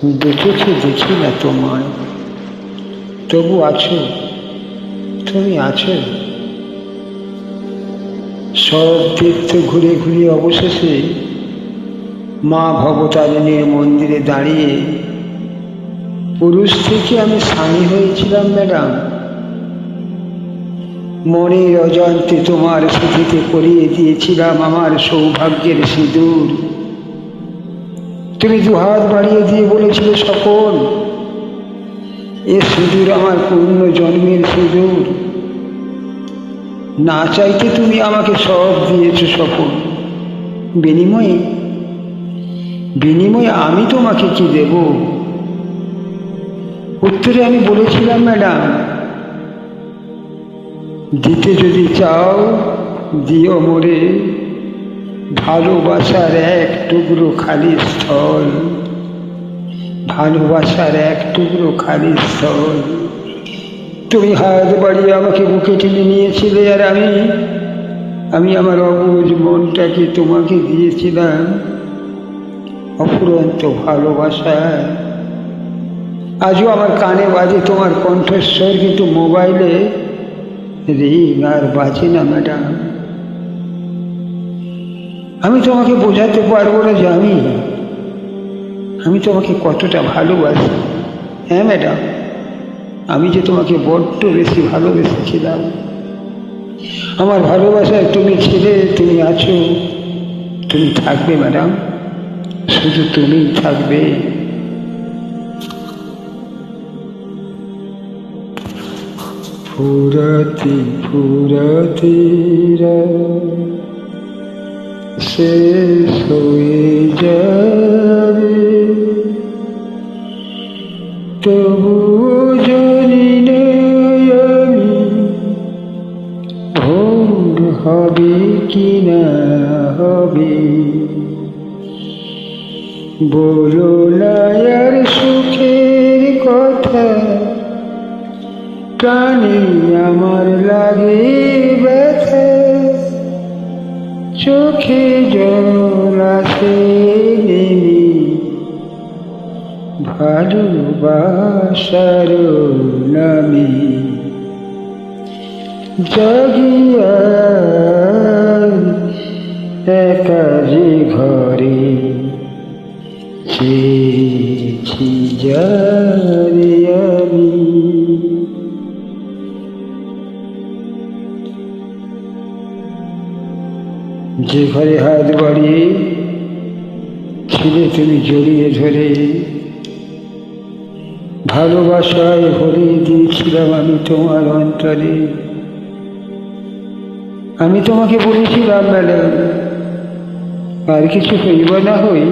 দেখেছি দেখি না তোমায়, তবু আছো, তুমি আছো। সব তীর্থ ঘুরে ঘুরে অবশেষে মা ভবতারিণীর মন্দিরে দাঁড়িয়ে পুরুষ থেকে আমি স্বামী হয়েছিলাম ম্যাডাম। মনের অজান্তে তোমার স্মৃতিতে পরিয়ে দিয়েছিলাম আমার সৌভাগ্যের সিঁদুর। তুমি দুহাত বাড়িয়ে দিয়ে বলেছিলে, স্বপন, এ সিঁদুর আমার পূর্ণ জন্মের সিঁদুর। না চাইতে তুমি আমাকে সব দিয়েছ স্বপন। বিনিময়ে বিনিময়ে আমি তোমাকে কি দেব? উত্তরে আমি বলেছিলাম, ম্যাডাম, দিতে যদি চাও দিও মোরে ভালোবাসার এক টুকরো খালি স্থল, ভালোবাসার এক টুকরো খালি স্থল। তুমি হাত বাড়িয়ে আমাকে বুকে টেনে নিয়েছিলে, আর আমি আমার অবুঝ মনটাকে তোমাকে দিয়েছিলাম অফুরন্ত ভালোবাসা। আজও আমার কানে বাজে তোমার কণ্ঠস্বর, কিন্তু মোবাইলে রিং আর বাজে না ম্যাডাম। আমি তোমাকে বোঝাতে পারবো না যে আমি তোমাকে কতটা ভালোবাসি। হ্যাঁ ম্যাডাম, আমি যে তোমাকে বড্ড বেশি ভালোবেসেছিলাম। আমার ভালোবাসায় তুমি ছিলে, তুমি আছো, তুমি থাকবে ম্যাডাম, শুধু তুমিই থাকবে। ফুরাতে ফুরাতে শেষ হয়ে যাবে, তবু জানি না আমি ভোর হবে কি না হবে। বলো না আর সুখের কথা, প্রাণে আমার লাগে ব্যথা। চোখে জল আসে নেমে ভালোবাসার নামে। জাগিয়া একা যে ঘরে চেয়েছি যারে আমি। যে ঘরে হাত বাড়িয়ে ছিলে তুমি জড়িয়ে ধরে, ভালোবাসায় ভরিয়ে দিয়েছিলাম আমি তোমার অন্তরে। আমি তোমাকে বলেছিলাম, ম্যাডাম, আর কিছু হইব না হই